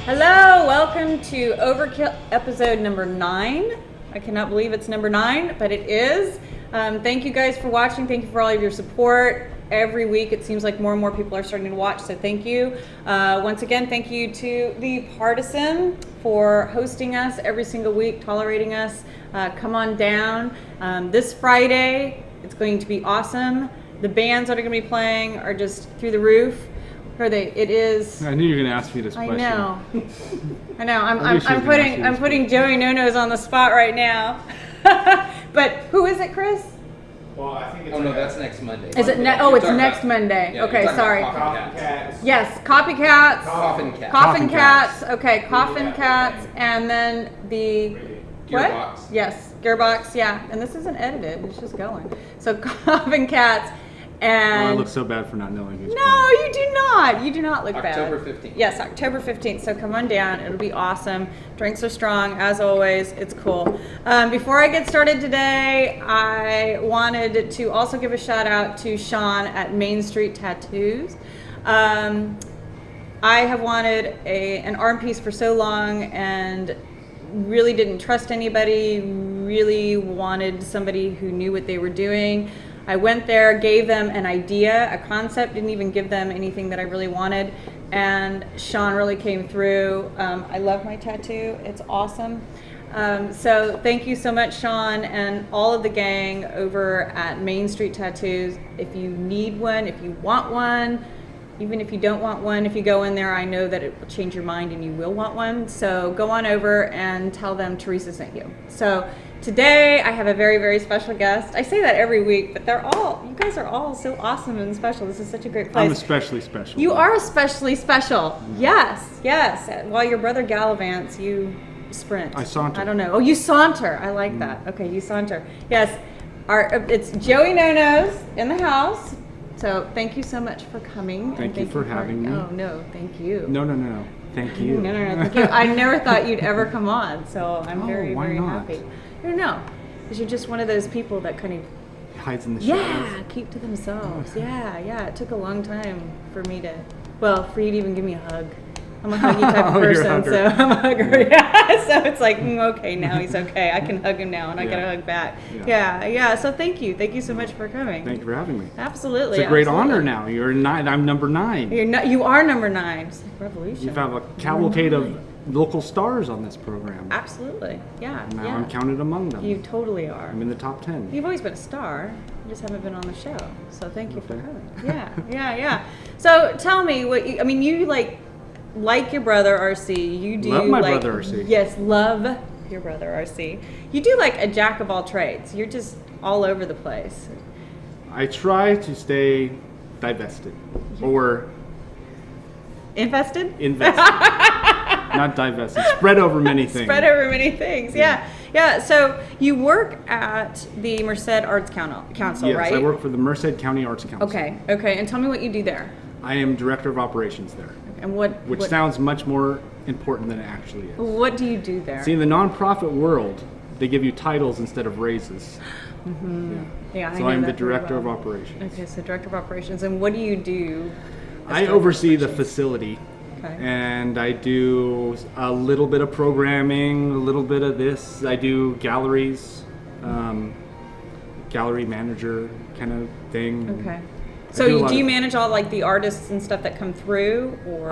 Hello, welcome to Overkill episode number 9. I cannot believe it's number 9, but it is. Thank you guys for watching. Thank you for all of your support. Every week it seems like more and more people are starting to watch, so thank you. Once again, thank you to the Partisan for hosting us every single week, tolerating us. Come on down. This Friday, it's going to be awesome. The bands that are going to be playing are just through the roof. Are they? It is. I knew you were going to ask me this question. I know. I know. I'm putting Joey No-Nos on the spot right now. But who is it, Chris? Well, I think it's. Oh no, that's next Monday. Is it? It's next Monday. Yeah, okay, sorry. Copycats. Yes, Copycats. Coffin Cats. Coffin Cats. Okay, Coffin Cats, and then the Gearbox. what? Yes, Gearbox. Yeah, and this isn't edited. It's just going. So Coffin Cats. And I look so bad for not knowing who's no, you do not. You do not look bad. October 15th. Yes, October 15th. So come on down. It'll be awesome. Drinks are strong, as always. It's cool. Before I get started today, I wanted to also give a shout out to Sean at Main Street Tattoos. I have wanted an arm piece for so long and really didn't trust anybody, really wanted somebody who knew what they were doing. I went there, gave them an idea, a concept, didn't even give them anything that I really wanted, and Sean really came through. I love my tattoo, it's awesome. So thank you so much, Sean, and all of the gang over at Main Street Tattoos. If you need one, if you want one, even if you don't want one, if you go in there, I know that it will change your mind and you will want one. So go on over and tell them Theresa sent you. So today I have a very, very special guest. I say that every week, but you guys are all so awesome and special. This is such a great place. I'm especially special. You are especially special. Yes, yes. While your brother gallivants, you sprint. I saunter. I don't know. Oh, you saunter. I like that. Okay, you saunter. Yes. It's Joey No-Nos in the house. So thank you so much for coming. Thank you for having me. Oh, no, thank you. No. Thank you. No, thank you. I never thought you'd ever come on, so I'm very, why very not? happy. No, because you're just one of those people that kind of Hides in the shadows. yeah, keep to themselves. Yeah. It took a long time for you to even give me a hug. I'm a huggy type of Oh, you're a person, hugger. so I'm a hugger. Yeah. So it's like, okay, now he's okay. I can hug him now, and I Yeah. get a hug back. Yeah. Yeah. So thank you so much for coming. Thank you for having me. Absolutely. It's a great absolutely. honor now. You're 9. I'm number 9. You are number 9. It's like revolution. You have a cavalcade of local stars on this program. Absolutely. Yeah. Now yeah. I'm counted among them. You totally are. I'm in the top 10. You've always been a star. You just haven't been on the show. So thank you for Okay. coming. Yeah. So tell me you like your brother RC. You do Love my brother RC. Yes, love your brother RC. You do like a jack of all trades. You're just all over the place. I try to stay divested or Invested? invested. Not divested. Spread over many things. Spread over many things. Yeah. So you work at the Merced Arts Council, Yes, right? I work for the Merced County Arts Council. Okay. And tell me what you do there. I am director of operations there, And which sounds much more important than it actually is. what do you do there? See, in the nonprofit world, they give you titles instead of raises. Yeah, I So know I'm that the very director of well. operations. Okay, so director of operations, and what do you do? as I director of oversee the operations? facility, Okay. and I do a little bit of programming, a little bit of this. I do galleries, gallery manager kind of thing. Okay. I So do a lot do you of- manage all like the artists and stuff that come through, or?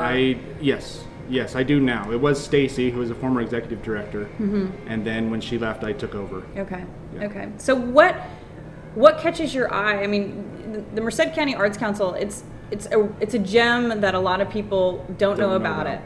Yes, I do now. It was Stacy, who was a former executive director, Mm-hmm. and then when she left, I took over. Okay. Yeah. Okay. So what catches your eye? I mean, the Merced County Arts Council. It's a gem that a lot of people don't know about it,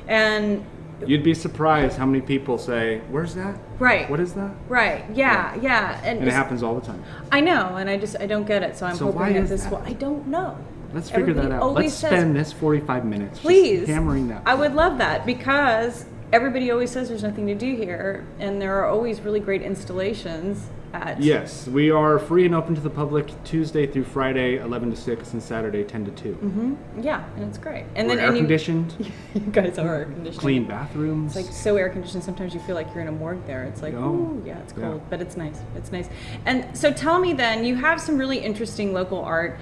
and You'd be surprised how many people say, "Where's that? right. What is that?" Right. Yeah. And it happens all the time. I know, and I don't get it. So I'm So hoping why that is this that? will. I don't know. Let's figure Everybody that out. always Let's says- spend this 45 minutes Please. just hammering that. I would love that, because everybody always says there's nothing to do here, and there are always really great installations at. Yes, we are free and open to the public Tuesday through Friday, 11 to 6, and Saturday, 10 to 2. Yeah, and it's great. And We're then air you conditioned, you guys are air conditioned. clean bathrooms. It's like so air conditioned. Sometimes you feel like you're in a morgue there. It's like, Oh, ooh, yeah, it's cold, yeah. but it's nice. It's nice. And so tell me then, you have some really interesting local art.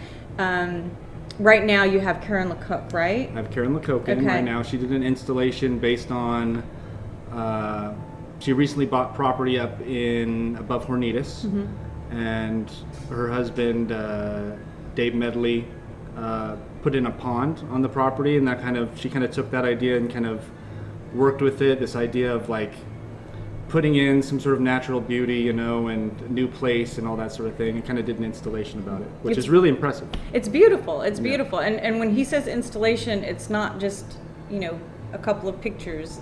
right now you have Karen LeCoq, right? I have Karen LeCoq in Okay. right now. She did an installation based on. She recently bought property up in above Hornitas, and her husband Dave Medley put in a pond on the property, and she kind of took that idea and kind of worked with it. This idea of like putting in some sort of natural beauty, and a new place and all that sort of thing, and kind of did an installation about it, which is really impressive. It's beautiful. It's beautiful. And when he says installation, it's not just, a couple of pictures.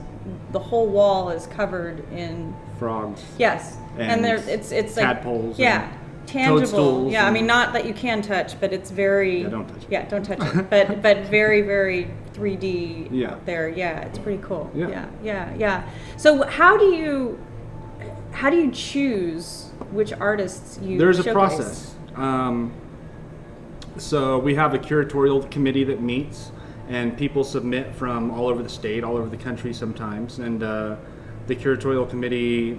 The whole wall is covered in Frogs. yes. And there it's like tadpoles. yeah. Tangible. Toadstools Yeah, I and- mean not that you can touch, but it's very Yeah, don't touch it. Yeah, don't touch it. but very, very 3D Yeah. out there. Yeah, it's pretty cool. Yeah. Yeah. So how do you choose which artists you There's a showcase? process. So we have a curatorial committee that meets, and people submit from all over the state, all over the country sometimes. And the curatorial committee,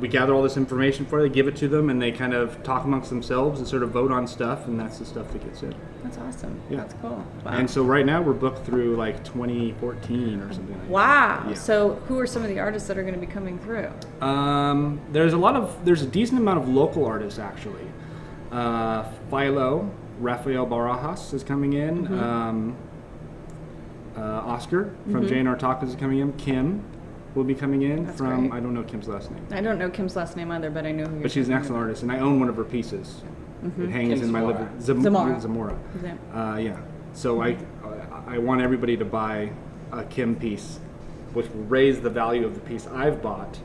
we gather all this information for, they give it to them, and they kind of talk amongst themselves and sort of vote on stuff, and that's the stuff that gets in. That's awesome. Yeah. That's cool. Wow. And so right now we're booked through like 2014 or something like that. Wow. Yeah. So who are some of the artists that are going to be coming through? There's a decent amount of local artists actually. Philo, Rafael Barajas is coming in. Oscar from J&R Tacos is coming in. Kim will be coming in That's from, great. I don't know Kim's last name, I don't know Kim's last name either, but I know who you're but she's an talking excellent about. artist, and I own one of her pieces. It hangs Kim in my Zamora. living Zamora. Zamora. Yeah. Yeah. So I want everybody to buy a Kim piece, which will raise the value of the piece I've bought.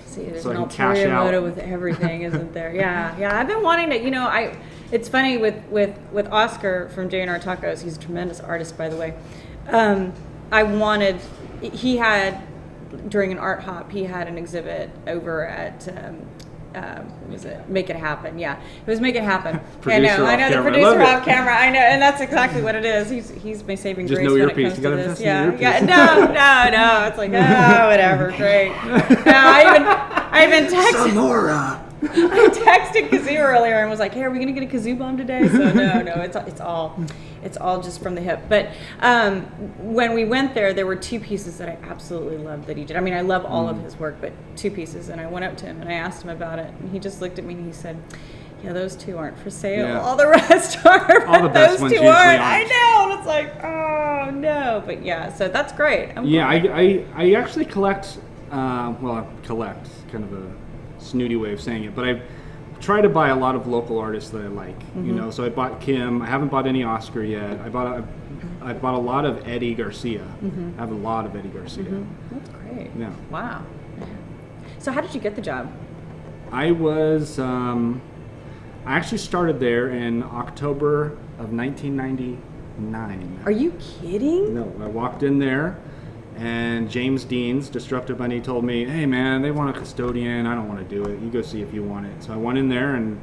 See, there's So I an can cash ulterior out. motive with everything, isn't there? Yeah. I've been wanting to, it's funny with Oscar from J&R Tacos. He's a tremendous artist, by the way. He had, during an art hop, he had an exhibit over at, what was it? Make It Happen. Yeah, it was Make It Happen. Producer I off know the camera. I producer love it. off camera. I know, and that's exactly what it is. He's my saving Just grace know when your it piece. comes You to gotta this. invest in Yeah, your yeah. piece. No. It's like whatever. Great. No, I even texted. Zamora. I texted Kazoo earlier and was like, "Hey, are we gonna get a kazoo bomb today?" So no, it's all just from the hip. But when we went there were two pieces that I absolutely loved that he did. I mean, I love all of his work, but two pieces. And I went up to him and I asked him about it, and he just looked at me and he said, "Yeah, those two aren't for sale. Yeah. All the rest are. All the but best those ones two usually aren't." aren't. I know, and it's like, oh no. But yeah, so that's great. I'm Yeah, glad. I actually collect. Collect, kind of a snooty way of saying it, but I try to buy a lot of local artists that I like. So I bought Kim. I haven't bought any Oscar yet. I bought a lot of Eddie Garcia. I have a lot of Eddie Garcia. That's great. Yeah. Wow. So how did you get the job? I was. I actually started there in October of 1999. Are you kidding? No, I walked in there, and James Dean's Destructive Bunny told me, "Hey man, they want a custodian. I don't want to do it. You go see if you want it." So I went in there and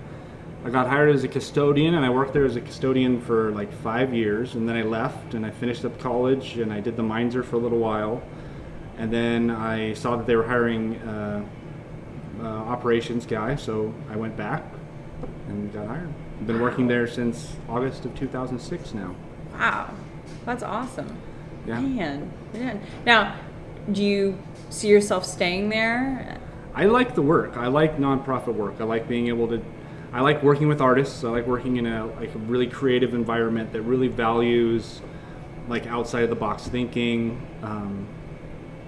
I got hired as a custodian, and I worked there as a custodian for like 5 years, and then I left and I finished up college and I did the Meinzer for a little while, and then I saw that they were hiring operations guy, so I went back and got hired. I've been working there since August of 2006 now. Wow, that's awesome. Yeah. Man. Now, do you see yourself staying there? I like the work. I like nonprofit work. I like being able to. I like working with artists. I like working in a really creative environment that really values like outside of the box thinking.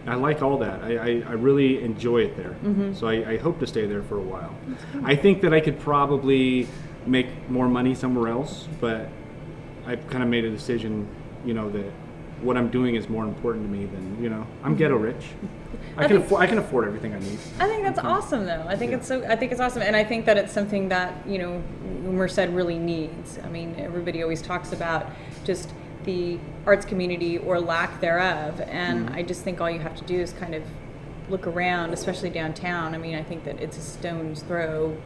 I like all that. I really enjoy it there. So I hope to stay there for a while. I think that I could probably make more money somewhere else, but I've kind of made a decision, that what I'm doing is more important to me than, I'm ghetto rich. I can afford everything I need. I think that's awesome, though. I think it's awesome, and I think that it's something that Merced really needs. I mean, everybody always talks about just the arts community or lack thereof, and I just think all you have to do is kind of look around, especially downtown. I mean, I think that it's a stone's throw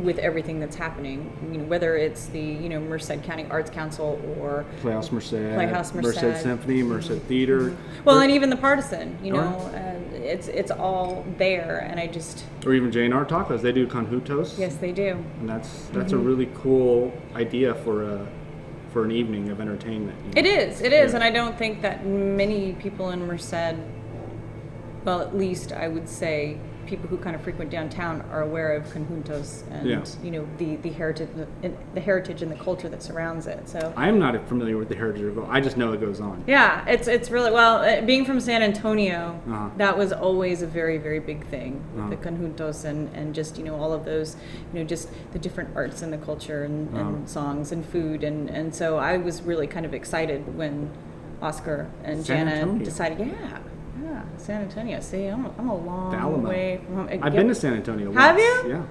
with everything that's happening, whether it's the Merced County Arts Council or Playhouse Merced, Merced. Symphony, Merced Theater. Well, and even the Partisan, Right. it's all there, and I just Or even J&R Tacos, they do conjuntos. yes, they do. And that's a really cool idea for for an evening of entertainment. It is, and I don't think that many people in Merced, well, at least I would say people who kind of frequent downtown are aware of conjuntos and the heritage and the culture that surrounds it. So I am not familiar with the heritage. I just know it goes on. Yeah, it's really well. Being from San Antonio, that was always a very, very big thing with the conjuntos and just all of those just the different arts and the culture and songs and food and so I was really kind of excited when Oscar and San Jana Antonio. decided, San Antonio. See, I'm a long way from home. I've been to San Antonio. Have once. you? Yeah.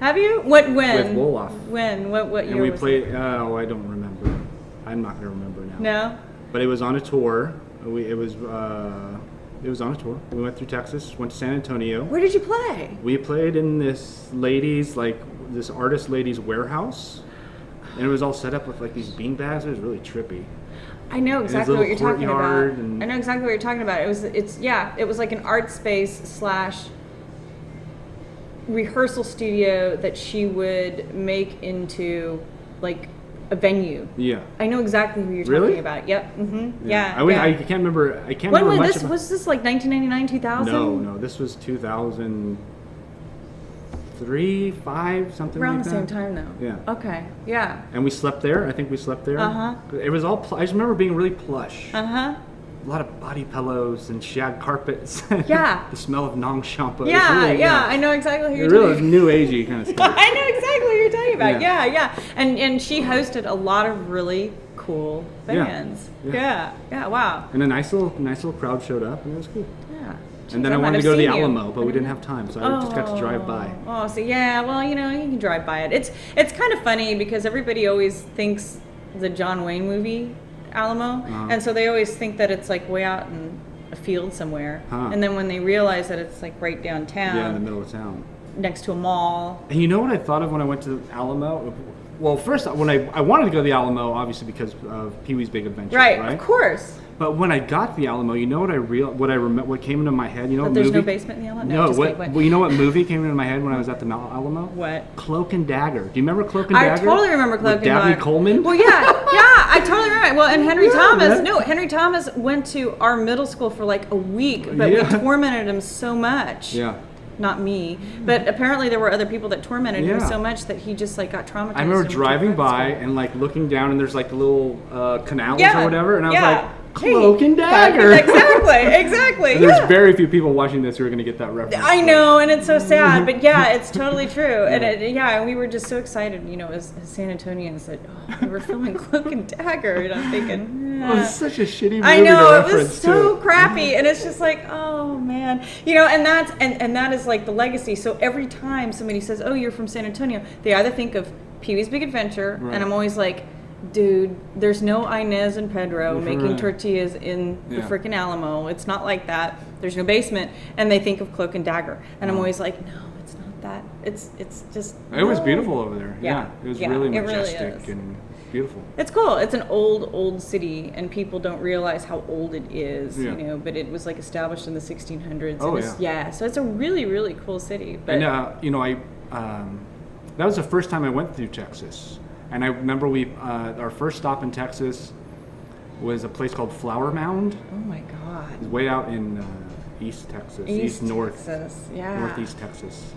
Have you? When? With Wolof. When? What year? And we was played. it? I don't remember. I'm not gonna remember now. No. But it was on a tour. It was on a tour. We went through Texas, went to San Antonio. Where did you play? We played in this artist lady's warehouse, and it was all set up with like these bean bags. It was really trippy. I know exactly what you're talking about. And I know exactly what you're talking about. It was like an art space / rehearsal studio that she would make into like a venue. Yeah. I know exactly who you're talking about. Yep. Mm-hmm. Yeah. I can't remember. I can't when remember was much. this? Was this like 1999, 2000? No. This was 2003, 5, something Around like the that. same time, though. Yeah. Okay. Yeah. And we slept there. I think we slept there. It was all. I just remember being really plush. A lot of body pillows and shag carpets. Yeah. The smell of Nong shampoo. Yeah, I know exactly who you're It talking really was new agey kind of stuff. I know exactly what you're talking about. Yeah. Yeah. And she hosted a lot of really cool bands. Yeah. Wow. And a nice little crowd showed up, and it was cool. Yeah. And then I wanted to go to the Alamo, but we didn't have time, so I just got to drive by. Oh, so yeah. Well, you can drive by it. It's kind of funny because everybody always thinks the John Wayne movie Alamo, and so they always think that it's like way out in a field somewhere, and then when they realize that it's like right downtown, Yeah, in the middle of town, next to a mall. And you know what I thought of when I went to the Alamo? Well, first, when I wanted to go to the Alamo, obviously because of Pee-wee's Big Adventure, right? Of course. But when I got to the Alamo, you know what came into my head? You know, That there's no basement in the Alamo? No, just kidding. well, you know what movie came into my head when I was at the Alamo? What? Cloak and Dagger. Do you remember Cloak and Dagger? I totally remember Cloak and Dagger. Dabney Coleman? Well, yeah, I totally remember. Well, and Henry Thomas went to our middle school for like a week, but we tormented him so much. Yeah. Not me, but apparently there were other people that tormented him so much that he just like got traumatized. I remember driving by and like looking down, and there's like the little canals or whatever, and I was like, Cloak and Dagger. Exactly. And there's very few people watching this who are going to get that reference. I know, and it's so sad, but yeah, it's totally true. And we were just so excited, as San Antonians that we were filming Cloak and Dagger, and I'm thinking, oh, it's such a shitty movie. I know, to it was reference so to. crappy, and it's just like, oh man, and that is like the legacy. So every time somebody says, oh, you're from San Antonio, they either think of Pee-wee's Big Adventure, and I'm always like, dude, there's no Inez and Pedro making tortillas in the freaking Alamo. It's not like that. There's no basement. And they think of Cloak and Dagger. And I'm always like, no, it's not that. It's just... It was beautiful over there. Yeah. It was really majestic really and beautiful. It's cool. It's an old city, and people don't realize how old it is, but it was like established in the 1600s. Oh, so it's a really, really cool city. But, and, that was the first time I went through Texas. And I remember our first stop in Texas was a place called Flower Mound. Oh my God. It's way out in East Texas, Northeast Texas.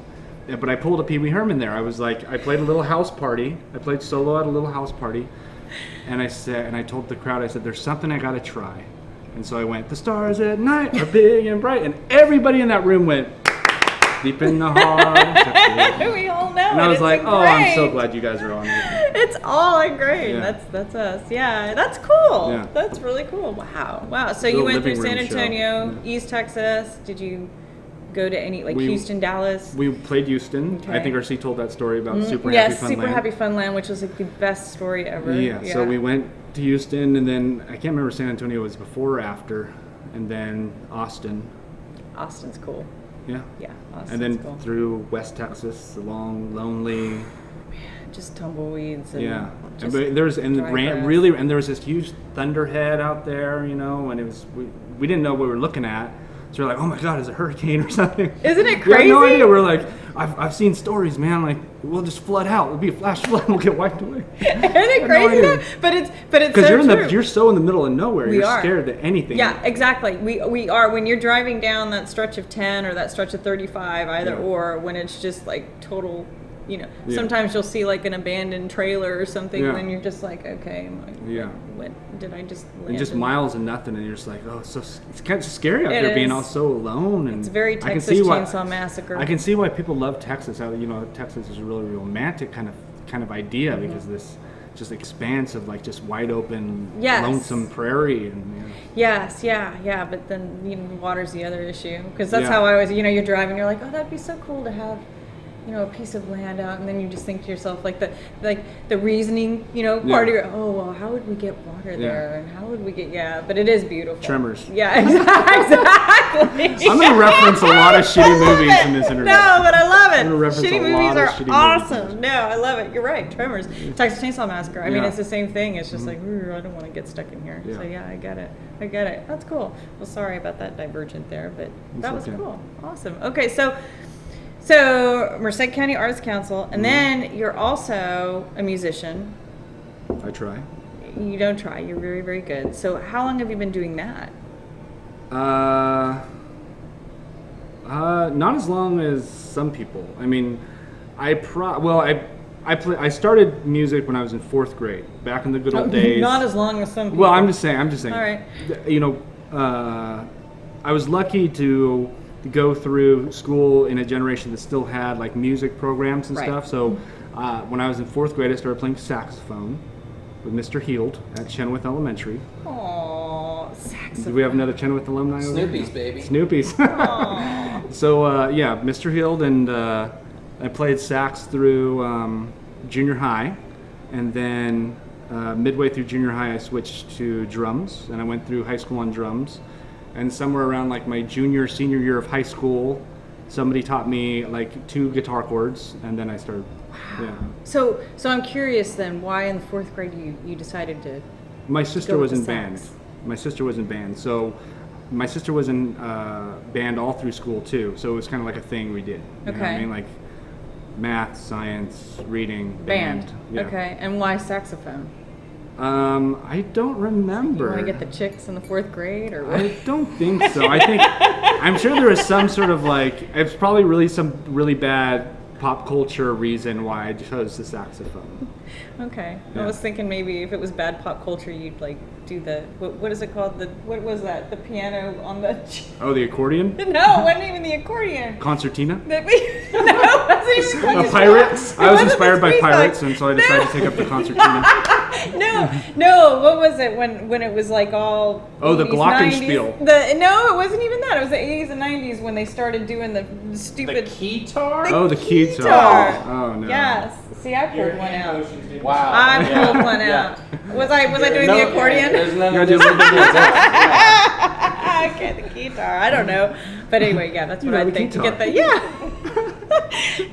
Yeah, but I pulled a Pee Wee Herman there. I was like, I played a little house party. I played solo at a little house party. And I told the crowd, I said, there's something I got to try. And so I went, the stars at night are big and bright. And everybody in that room went, deep in the heart. We all know. And I was like, oh, I'm so glad you guys are on with me. It's all ingrained. Yeah. That's us. Yeah, that's cool. Yeah. That's really cool. Wow. So you went through San Antonio, East Texas. Did you go to any Houston, Dallas? We played Houston. Okay. I think RC told that story about Super Happy Fun Super Land. Happy Fun Land, which was like the best story ever. Yeah. So we went to Houston, and then I can't remember San Antonio was before or after, and then Austin. Austin's cool. Yeah. Yeah. Austin's and then cool. through West Texas, the long, lonely. Just tumbleweeds. And but there was this huge thunderhead out there, and it was we didn't know what we were looking at. So we're like, oh my God, is it a hurricane or something? Isn't it crazy? We had no idea. We're like, I've seen stories, man. Like we'll just flood out. It'll be a flash flood. And we'll get wiped away. Isn't it crazy? Though? But it's because so you're so in the middle of nowhere. We you're are. scared of anything. Yeah, exactly. We are when you're driving down that stretch of 10 or that stretch of 35, either or. When it's just like total. Sometimes you'll see like an abandoned trailer or something, and then you're just like, okay, what did I just land and just in? miles and nothing, and you're just like, oh, it's kind of scary out there being all so alone. And it's very Texas Chainsaw Massacre. I can see why people love Texas. How Texas is a really romantic kind of idea because this just expanse of like just wide open, lonesome prairie and. Yes, yeah, but then the water's the other issue because that's how I was. You're driving, you're like, oh, that'd be so cool to have. A piece of land out, and then you just think to yourself, like the reasoning, part of your, oh well, how would we get water there, and how would we get, but it is beautiful. Tremors. Yeah, exactly. I'm gonna reference a lot of shitty movies in this interview. No, but I love it. I'm gonna reference shitty a lot movies of are shitty awesome. movies. No, I love it. You're right. Tremors, Texas Chainsaw Massacre. I mean, it's the same thing. It's just like, I don't want to get stuck in here. So I get it. That's cool. Well, sorry about that divergent there, but that was cool. Awesome. Okay, so Merced County Arts Council, and then you're also a musician. I try. You don't try. You're very, very good. So how long have you been doing that? Not as long as some people. I mean, I started music when I was in 4th grade, back in the good old days. Not as long as some people. Well, I'm just saying. All right. I was lucky to go through school in a generation that still had like music programs and stuff. So when I was in 4th grade, I started playing saxophone with Mr. Heald at Chenoweth Elementary. Aww, saxophone. Do we have another Chenoweth alumni over Snoopy's, baby. Snoopy's. So Mr. Heald, and I played sax through junior high, and then midway through junior high I switched to drums, and I went through high school on drums. And somewhere around like my senior year of high school, somebody taught me like 2 guitar chords, and then I started. Wow. Yeah. So I'm curious then, why in the 4th grade you decided to? My sister was in band. My sister was in band, so my sister was in band all through school too. So it was kind of like a thing we did. You know what I mean? Like math, science, reading, band. Yeah. Okay, and why saxophone? I don't remember. You want to get the chicks in the 4th grade, or what? I don't think so. I'm sure there was some sort of like, it's probably some really bad pop culture reason why I chose the saxophone. Okay. Yeah. I was thinking maybe if it was bad pop culture, you'd like do the, what is it called? What was that? The piano on the... Oh, the accordion? No, it wasn't even the accordion. Concertina? No, it wasn't even A pirate? I was inspired by pirates, and so I decided to take up the concertina. No, what was it when it was like all... Oh, the 80s, glockenspiel. 90s? No, it wasn't even that. It was the 80s and 90s when they started doing the stupid... The keytar? Oh, the keytar. Guitar. Oh, no. Yes. See, I pulled one out. Wow. I pulled one out. Was I doing the accordion? There's none You of gotta this. do Okay, the guitar. I don't know, but anyway, yeah, that's what I the think to guitar. get the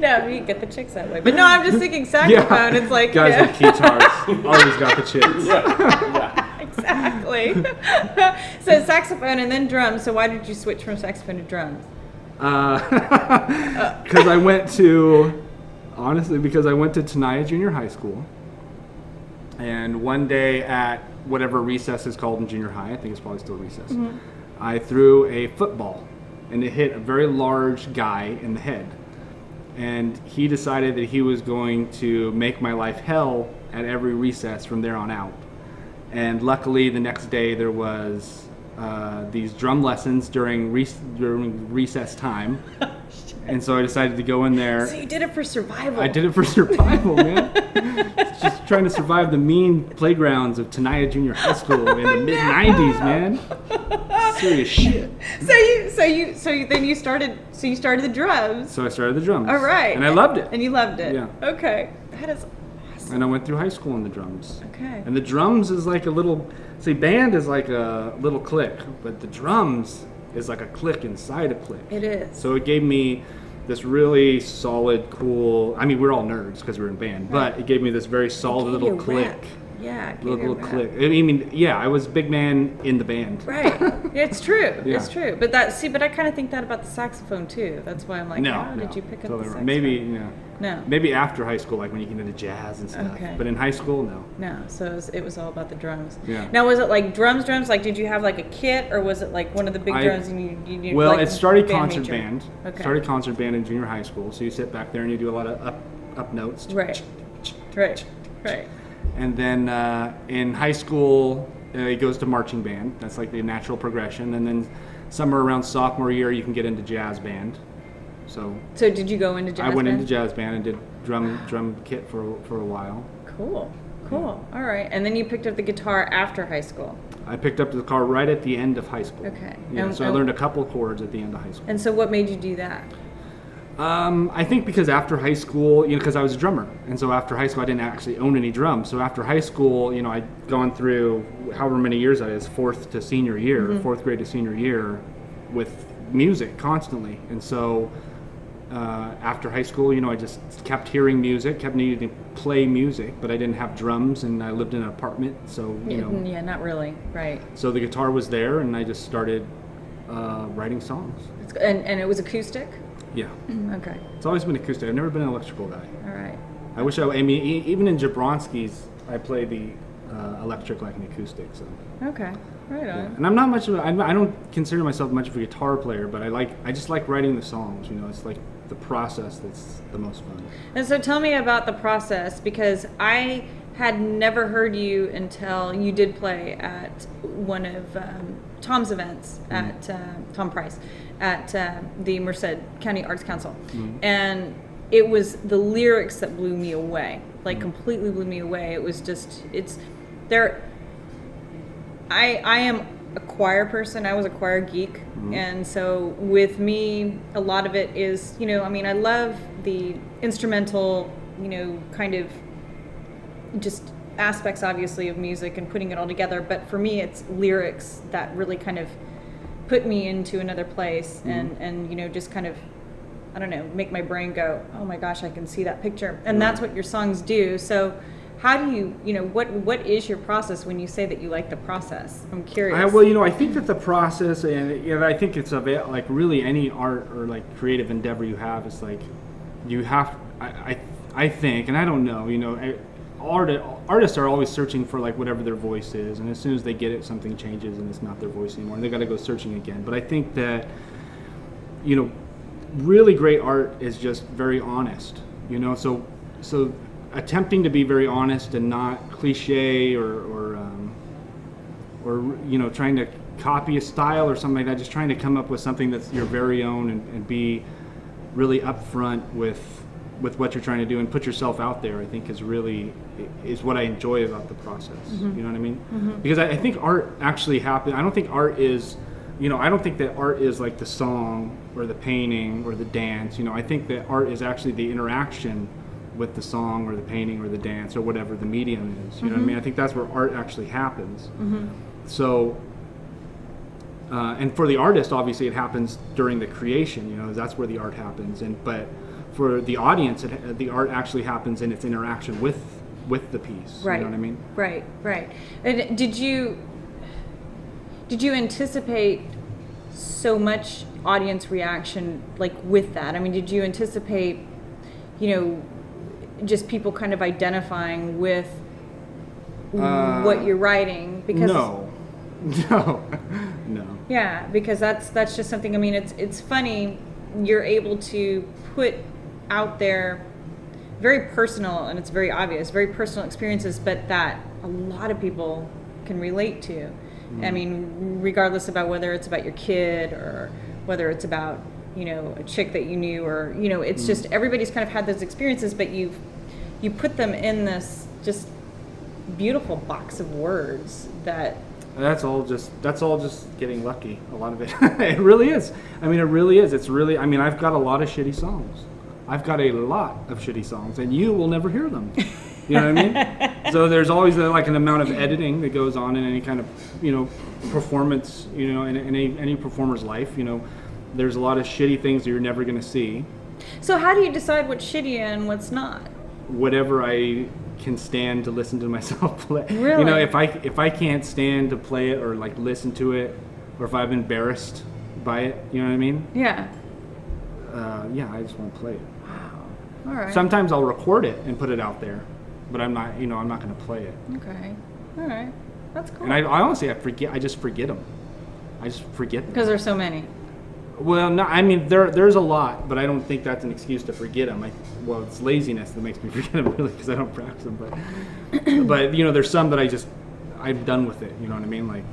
No, you get the chicks that way. But no, I'm just thinking saxophone. It's like guys with guitars always got the chicks. Exactly. So saxophone and then drums. So why did you switch from saxophone to drums? Because I went to Tenaya Junior High School, and one day at whatever recess is called in junior high, I think it's probably still recess, I threw a football, and it hit a very large guy in the head. And he decided that he was going to make my life hell at every recess from there on out. And luckily, the next day there was these drum lessons during recess time. And so I decided to go in there. So you did it for survival. I did it for survival, man. Just trying to survive the mean playgrounds of Tenaya Junior High School in the mid-90s, man. Serious shit. So you started the drums. So I started the drums. All right. And I loved it. And you loved it. Yeah. Okay. That is awesome. And I went through high school in the drums. Okay. And the drums is like a little, band is like a little click, but the drums is like a click inside a click. It is. So it gave me this really solid, cool, I mean, we're all nerds because we're in band, but it gave me this very solid little click. Yeah, little click. I mean, yeah, I was big man in the band. Right. It's true. Yeah. It's true. But I kind of think that about the saxophone too. That's why I'm like, how did you pick up the saxophone? Maybe, No. Maybe after high school, like when you get into jazz and stuff. Okay. But in high school, no. No. So it was all about the drums. Yeah. Now, was it like drums? Like, did you have like a kit, or was it like one of the big drums? And you well, like, it started band concert major? band. Okay. Started concert band in junior high school. So you sit back there and you do a lot of up notes. Right. Right. And then in high school, it goes to marching band. That's like the natural progression. And then somewhere around sophomore year, you can get into jazz band. So did you go into jazz band? I went into jazz band and did drum kit for a while. Cool. All right. And then you picked up the guitar after high school. I picked up the guitar right at the end of high school. Okay. Yeah, so I learned a couple of chords at the end of high school. And so what made you do that? I think because after high school, because I was a drummer, and so after high school I didn't actually own any drums. So after high school, I'd gone through however many years that is, fourth grade to senior year, with music constantly. And so after high school, I just kept hearing music, kept needing to play music, but I didn't have drums, and I lived in an apartment, so Yeah, not really. Right. So the guitar was there, and I just started writing songs. And it was acoustic? Yeah. Okay. It's always been acoustic. I've never been an electrical guy. All right. I wish I mean, even in Jablonski's, I play the electric like an acoustic. So. Okay. Right on. Yeah. And I'm not much of I don't consider myself much of a guitar player, but I just like writing the songs. It's like the process that's the most fun. And so tell me about the process, because I had never heard you until you did play at one of Tom's events at Tom Price at the Merced County Arts Council. And it was the lyrics that blew me away, like completely blew me away. It was just, I am a choir person. I was a choir geek. And so with me, a lot of it is, I love the instrumental, kind of just aspects, obviously, of music and putting it all together. But for me, it's lyrics that really kind of put me into another place and just kind of, I don't know, make my brain go, oh my gosh, I can see that picture. And that's what your songs do. So how do you, what is your process when you say that you like the process? I'm curious. I think that the process, and I think it's like really any art or like creative endeavor you have, is like you have, I think, and I don't know, artists are always searching for like whatever their voice is, and as soon as they get it, something changes and it's not their voice anymore, and they got to go searching again. But I think that really great art is just very honest, so attempting to be very honest and not cliche or trying to copy a style or something like that, just trying to come up with something that's your very own and be really upfront with what you're trying to do and put yourself out there, I think is what I enjoy about the process. You know what I mean? Because I think art actually happens. I don't think art is, I don't think that art is like the song or the painting or the dance. I think that art is actually the interaction with the song or the painting or the dance or whatever the medium is. You know what I mean? I think that's where art actually happens. So, and for the artist, obviously, it happens during the creation. That's where the art happens. But for the audience, the art actually happens in its interaction with the piece. Right. You know what I mean? Right. And did you anticipate so much audience reaction like with that? I mean, did you anticipate, just people kind of identifying with what you're writing? Because no. Yeah, because that's just something. I mean, it's funny. You're able to put out there very personal, and it's very obvious, very personal experiences, but that a lot of people can relate to. I mean, regardless about whether it's about your kid or whether it's about a chick that you knew, or it's just everybody's kind of had those experiences, but you put them in this just beautiful box of words that. That's all just getting lucky. A lot of it. It really is. I mean, it really is. It's really. I mean, I've got a lot of shitty songs. I've got a lot of shitty songs, and you will never hear them. You know what I mean? So there's always like an amount of editing that goes on in any kind of performance. In any performer's life. There's a lot of shitty things that you're never going to see. So how do you decide what's shitty and what's not? Whatever I can stand to listen to myself play. Really? You know, if I can't stand to play it or like listen to it, or if I'm embarrassed by it, you know what I mean? Yeah. Yeah, I just won't play it. All right. Sometimes I'll record it and put it out there, but I'm not going to play it. Okay. All right. That's cool. And I honestly, I just forget them. I just forget them. Because there's so many. Well, no, I mean, there's a lot, but I don't think that's an excuse to forget them. Well, it's laziness that makes me forget them, really, because I don't practice them. But you know, there's some that I'm done with it. You know what I mean? Like,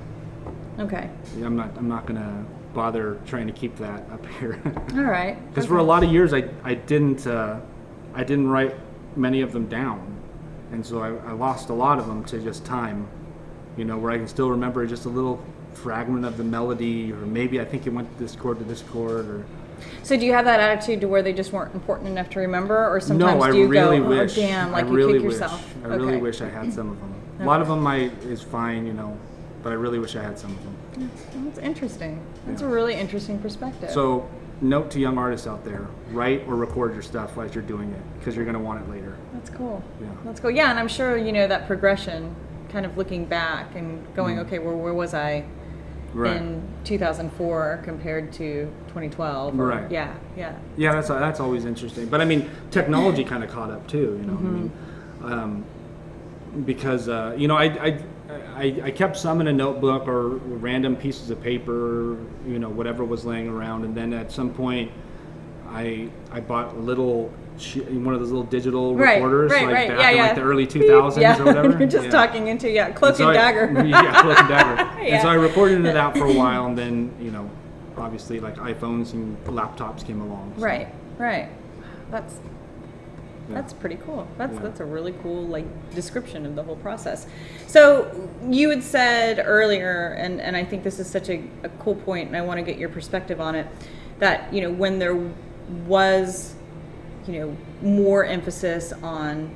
Okay. yeah, I'm not gonna bother trying to keep that up here. All right. Because for a lot of years, I didn't write many of them down, and so I lost a lot of them to just time. You know, where I can still remember just a little fragment of the melody, or maybe I think it went this chord to this chord, or. So do you have that attitude to where they just weren't important enough to remember, or sometimes No, I do you really go, wish. oh damn, like I you really kick wish. yourself? I really Okay. wish I had some of them. A lot of them is fine, you know, but I really wish I had some of them. That's interesting. That's Yeah. a really interesting perspective. So, note to young artists out there: write or record your stuff as you're doing it, because you're going to want it later. That's cool. Yeah. That's cool. Yeah, and I'm sure that progression, kind of looking back and going, okay, where was I Right. in 2004 compared to 2012? Or, Right. Yeah. Yeah, that's always interesting. But I mean, technology kind of caught up too. You know, Mm-hmm. I mean, because you know, I kept some in a notebook or random pieces of paper, you know, whatever was laying around, and then at some point, I bought a little one of those little digital recorders, like back in like the early 2000s or whatever. You're just talking into cloak and dagger. Yeah, cloak and dagger. Yeah. And so I recorded into that for a while, and then obviously like iPhones and laptops came along. So. Right. That's pretty cool. That's a really cool description of the whole process. So you had said earlier, and I think this is such a cool point, and I want to get your perspective on it, that when there was more emphasis on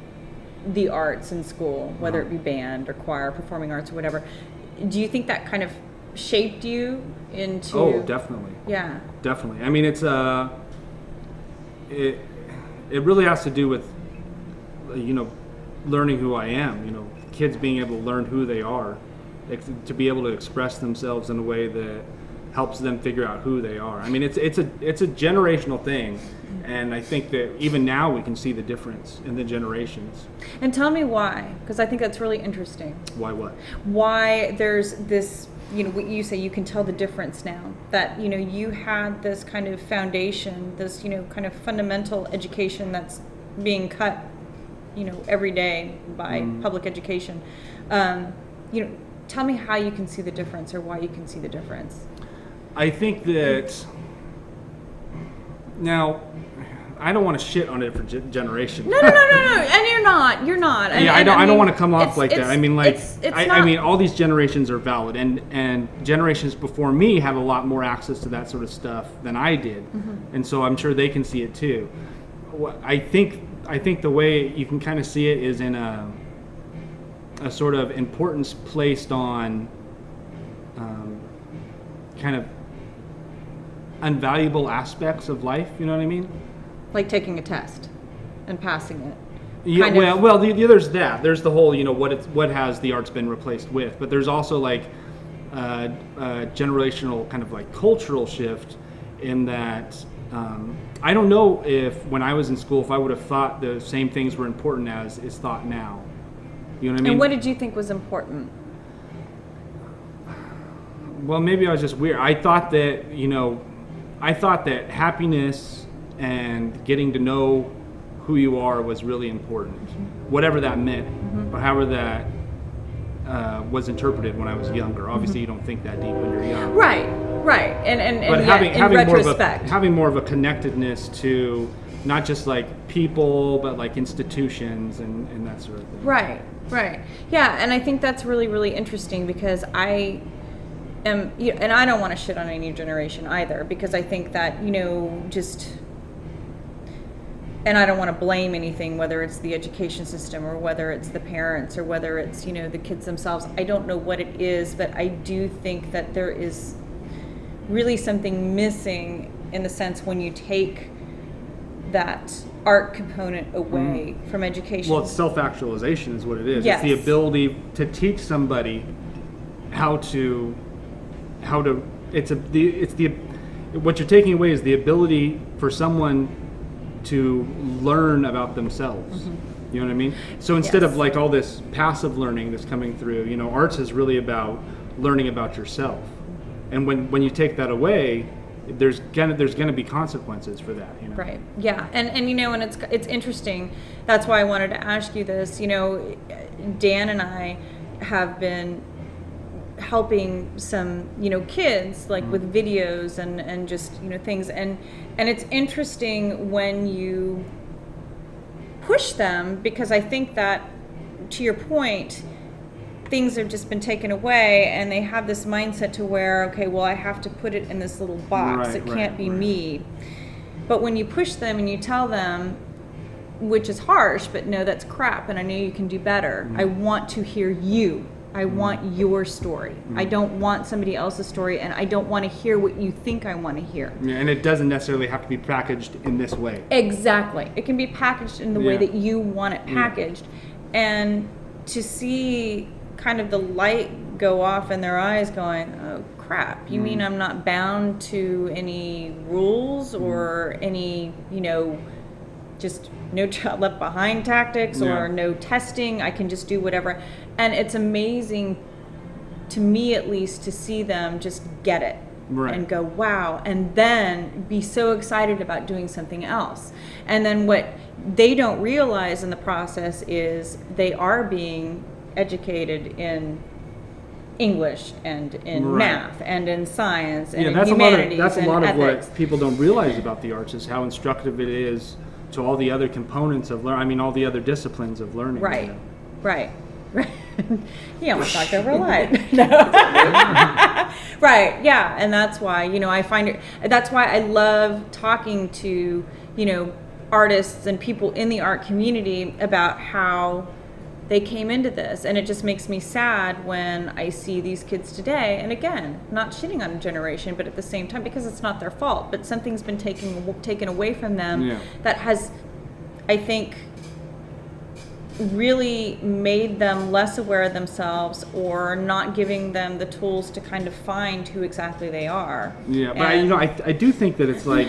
the arts in school, whether it be band or choir, performing arts or whatever, do you think that kind of shaped you into? Oh, definitely. Yeah. Definitely. I mean, it's it really has to do with learning who I am. Kids being able to learn who they are, to be able to express themselves in a way that helps them figure out who they are. I mean, it's a generational thing, and I think that even now we can see the difference in the generations. And tell me why, because I think that's really interesting. Why what? Why there's this, what you say, you can tell the difference now, that you had this kind of foundation, this kind of fundamental education that's being cut every day by public education. Tell me how you can see the difference, or why you can see the difference. I think that now, I don't want to shit on it for generation. No, and you're not. And, yeah, and, I don't want to come off like that. I mean, like, it's I mean, all these generations are valid, and generations before me had a lot more access to that sort of stuff than I did, and so I'm sure they can see it too. I think the way you can kind of see it is in a sort of importance placed on kind of unvaluable aspects of life. You know what I mean? Like taking a test and passing it. Yeah, there's that. There's the whole, what has the arts been replaced with? But there's also like a generational kind of like cultural shift in that I don't know if when I was in school, if I would have thought the same things were important as is thought now. You know what I mean? And what did you think was important? Well, maybe I was just weird. I thought that happiness and getting to know who you are was really important, whatever that meant, or however that was interpreted when I was younger. Obviously, you don't think that deep when you're young. Right. And But in retrospect, having more of a connectedness to not just like people, but like institutions and that sort of thing. Right. Yeah, and I think that's really, really interesting, because I am, and I don't want to shit on any generation either, because I think that, and I don't want to blame anything, whether it's the education system or whether it's the parents or whether it's, the kids themselves. I don't know what it is, but I do think that there is really something missing in the sense when you take that art component away from education. Well, it's self-actualization is what it is. Yes. It's the ability to teach somebody what you're taking away is the ability for someone to learn about themselves. You know what I mean? So instead Yes. of like all this passive learning that's coming through, you know, arts is really about learning about yourself. And when you take that away, there's gonna be consequences for that, you know. Right. Yeah. And you know, and it's interesting. That's why I wanted to ask you this. You know, Dan and I have been helping some, you know, kids like with videos and just, you know, things, and it's interesting when you push them, because I think that, to your point, things have just been taken away and they have this mindset to where, okay, well, I have to put it in this little box. It can't be me. But when you push them and you tell them, which is harsh, but no, that's crap, and I know you can do better. I want to hear you. I want your story. I don't want somebody else's story, and I don't want to hear what you think I want to hear. Yeah, and it doesn't necessarily have to be packaged in this way. Exactly. It can be packaged in the way that you want it packaged. And to see kind of the light go off in their eyes going, oh crap, you mean I'm not bound to any rules or any, you know, just no child left behind tactics or no testing. I can just do whatever. And it's amazing, to me at least, to see them just get it and go, wow, and then be so excited about doing something else. And then what they don't realize in the process is they are being educated in English and in math and in science and in humanities. That's a lot of ethics. what people don't realize about the arts, is how instructive it is to all the other components of learning. I mean, all the other disciplines of learning. Right, you know? right. He almost knocked over a light. Right, yeah, and that's why, you know, I find it, that's why I love talking to, you know, artists and people in the art community about how they came into this. And it just makes me sad when I see these kids today, and again, not shitting on a generation, but at the same time, because it's not their fault, but something's been taken away from them that has, I think, really made them less aware of themselves, or not giving them the tools to kind of find who exactly they are. Yeah, but I do think that it's like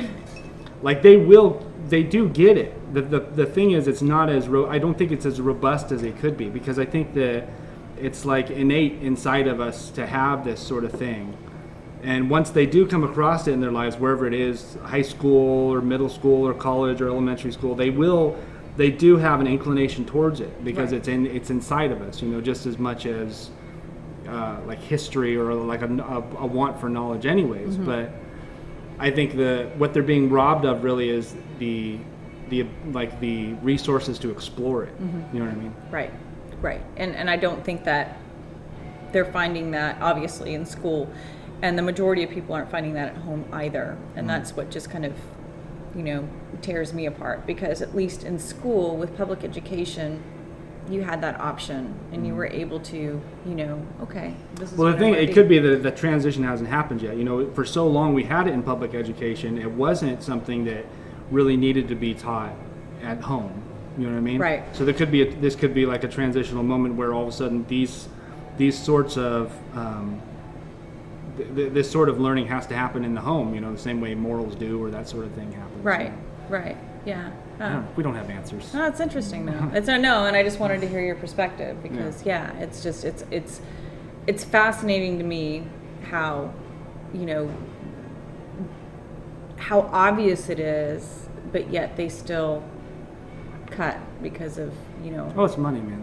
they do get it. The thing is, it's not as I don't think it's as robust as it could be, because I think that it's like innate inside of us to have this sort of thing. And once they do come across it in their lives, wherever it is, high school or middle school or college or elementary school, they do have an inclination towards it, because it's inside of us, you know, just as much as like history or like a want for knowledge anyways. But I think what they're being robbed of really is the resources to explore it. You know what I mean? Right. And I don't think that they're finding that, obviously, in school, and the majority of people aren't finding that at home either. And that's what just kind of, you know, tears me apart, because at least in school with public education, you had that option and you were able to, you know, okay, this is well, what the thing, I it could be that the transition hasn't happened yet. You know, for so long we had it in public education, it wasn't something that really needed to be taught at home. You know what I mean? Right. So this could be like a transitional moment where all of a sudden these sorts of this sort of learning has to happen in the home, you know, the same way morals do, or that sort of thing happens. Right, yeah. We don't have answers. No, it's interesting though. It's no, and I just wanted to hear your perspective, because it's just it's fascinating to me how, you know, how obvious it is, but yet they still cut because of, you know. Oh, it's money, man.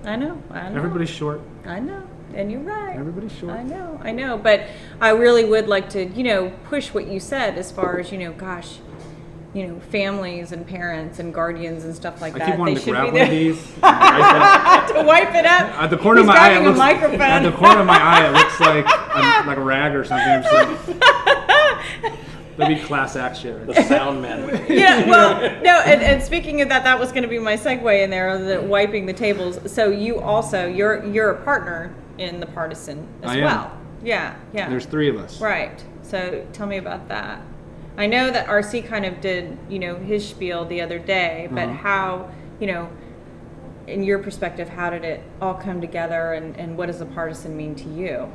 I know. Everybody's short. I know. And you're right. Everybody's short. I know. But I really would like to, you know, push what you said as far as, you know, gosh, you know, families and parents and guardians and stuff like that. I keep wanting they to should grab be one there. of these. To wipe it up. At the corner He's of my eye, grabbing a microphone. At the corner of my eye, it looks like a rag or something. I'm just like, that'd be class act shit. The sound man. Yeah, well, no, and speaking of that, that was going to be my segue in there, the wiping the tables. So you also, you're a partner in the Partisan as I am. well. Yeah. There's 3 of us. Right. So tell me about that. I know that RC kind of did, his spiel the other day, but Uh-huh. how, RC kind of did, his spiel the other day, but Uh-huh. how, in your perspective, how did it all come together, and what does the Partisan mean to you?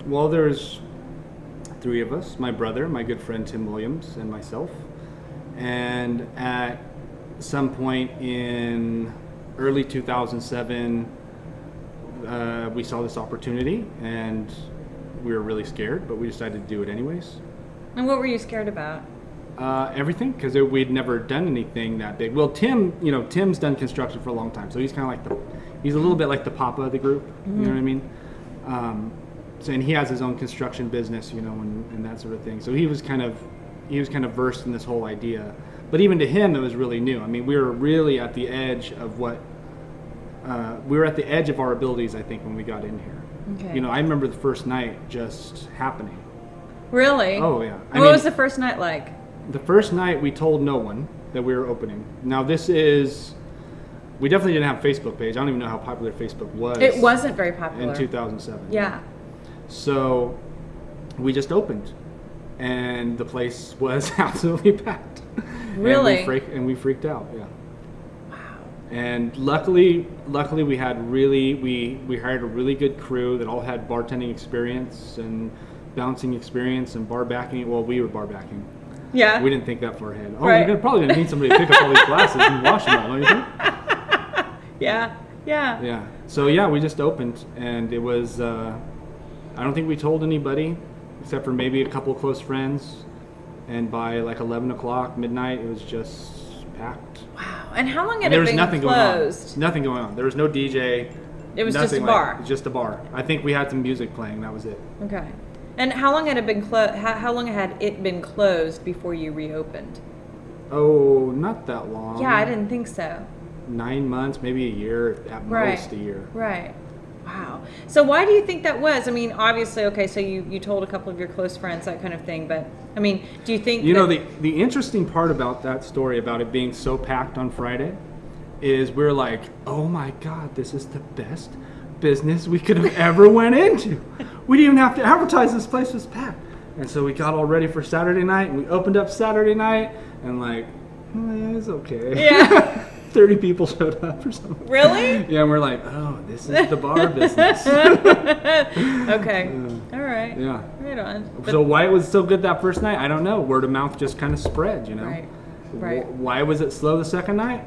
Well, there's 3 of us, my brother, my good friend Tim Williams, and myself. And at some point in early 2007, we saw this opportunity, and we were really scared, but we decided to do it anyways. And what were you scared about? Everything, because we'd never done anything that big. Well, Tim's done construction for a long time, so he's kind of like he's a little bit like the papa of the group. You know what I mean? So, and he has his own construction business, and that sort of thing. So he was kind of versed in this whole idea. But even to him, it was really new. I mean, we were really at the edge of our abilities, I think, when we got in here. Okay. I remember the first night just happening. Really? Oh yeah. What was the first night like? The first night we told no one that we were opening. Now we definitely didn't have a Facebook page. I don't even know how popular Facebook was. It wasn't very popular. In 2007. Yeah. So we just opened, and the place was absolutely packed. Really? And we freaked out. Yeah. Wow. And luckily we had we hired a really good crew that all had bartending experience and bouncing experience and bar backing. Well, we were bar backing. Yeah. We didn't think that far ahead. Oh, Right. you're probably gonna need somebody to pick up all these glasses and wash them all, don't you think? Yeah. Yeah. Yeah. So yeah, we just opened, and it was. I don't think we told anybody, except for maybe a couple of close friends. And by like 11 o'clock, midnight, it was just packed. Wow. And how long had There it was been nothing closed? going on. Nothing going on. There was no DJ. It was just a nothing bar. It was just a bar. I think we had some music playing. That was it. Okay. And how long had it been how long had it been closed before you reopened? Oh, not that long. Yeah, I didn't think so. 9 months, maybe a year, at most a year. Right. Wow. So why do you think that was? I mean, obviously, okay, so you told a couple of your close friends, that kind of thing, but I mean, do you think the interesting part about that story, about it being so packed on Friday, is we're like, oh my God, this is the best business we could have ever went into. We didn't even have to advertise, this place was packed. And so we got all ready for Saturday night, and we opened up Saturday night, and like, it's okay. Yeah. 30 people showed up or something. Really? Yeah, and we're like, oh, this is the bar business. Okay. All right. Yeah. Right on. But- So why it was so good that first night, I don't know. Word of mouth just kind of spread, Right. Right. Why was it slow the second night?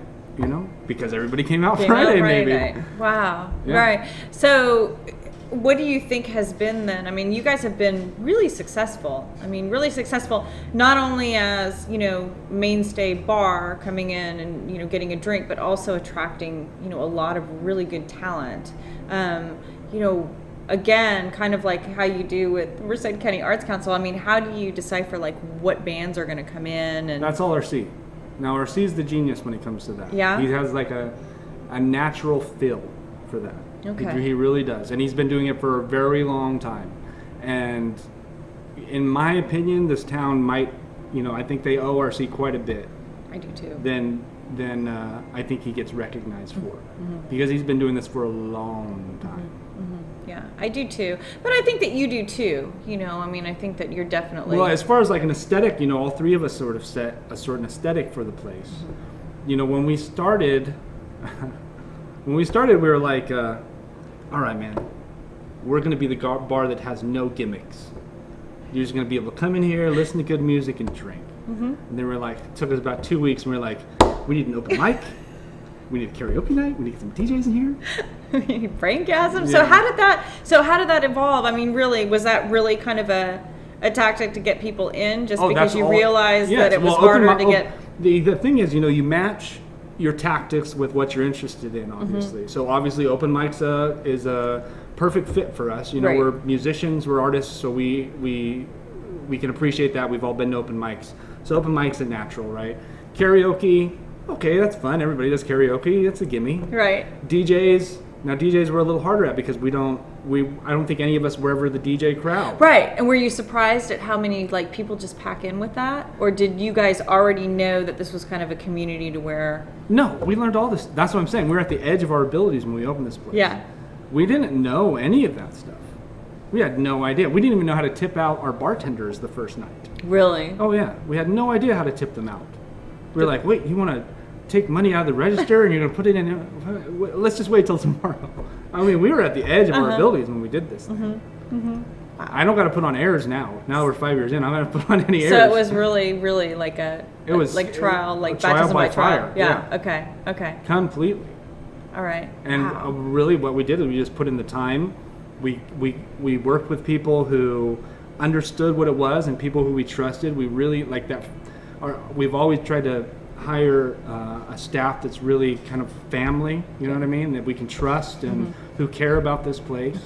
Because everybody came out Came Friday, out maybe. night. Wow. Yeah. Right. So what do you think has been then? I mean, you guys have been really successful. I mean, really successful, not only as, mainstay bar coming in and, getting a drink, but also attracting, a lot of really good talent. Again, kind of like how you do with Riverside County Arts Council. I mean, how do you decipher like what bands are going to come in? And That's all RC. Now, RC's the genius when it comes to that. Yeah? He has like a natural feel for that. Okay. He really does. And he's been doing it for a very long time. And in my opinion, this town might, I think they owe RC quite a bit. I do too. Then I think he gets recognized for. Because he's been doing this for a long time. Yeah, I do too. But I think that you do too. I mean, I think that you're definitely. Well, as far as like an aesthetic, all 3 of us sort of set a certain aesthetic for the place. When we started, we were like, all right, man, we're going to be the bar that has no gimmicks. You're just going to be able to come in here, listen to good music, and drink. And then we're like, it took us about 2 weeks, and we're like, we need an open mic. We need a karaoke night. We need some DJs in here. Braingasm. Yeah. So how did that evolve? I mean, really, was that really kind of a tactic to get people in, just because you realized that it was harder to get? The thing is, you match your tactics with what you're interested in, obviously. So obviously, open mics is a perfect fit for us. Right. We're musicians, we're artists, so we can appreciate that. We've all been to open mics, so open mics are natural, right? Karaoke. Okay, that's fun. Everybody does karaoke. That's a gimme. Right. DJs were a little harder at, because I don't think any of us were ever the DJ crowd. Right. And were you surprised at how many like people just pack in with that, or did you guys already know that this was kind of a community to where? No, we learned all this. That's what I'm saying. We're at the edge of our abilities when we opened this place. Yeah. We didn't know any of that stuff. We had no idea. We didn't even know how to tip out our bartenders the first night. Really? Oh yeah, we had no idea how to tip them out. We were like, wait, you want to take money out of the register and you're going to put it in? Let's just wait till tomorrow. I mean, we were at the edge of our abilities when we did this thing. I don't got to put on airs now. Now we're 5 years in. I'm going to put on any airs. So it was really, really like it was like trial, like trial baptism by trial. fire. Yeah. Okay. Completely. All right. And Wow. really what we did is we just put in the time. We worked with people who understood what it was and people who we trusted. We really like that. We've always tried to hire a staff that's really kind of family, you know what I mean, that we can trust and who care about this place.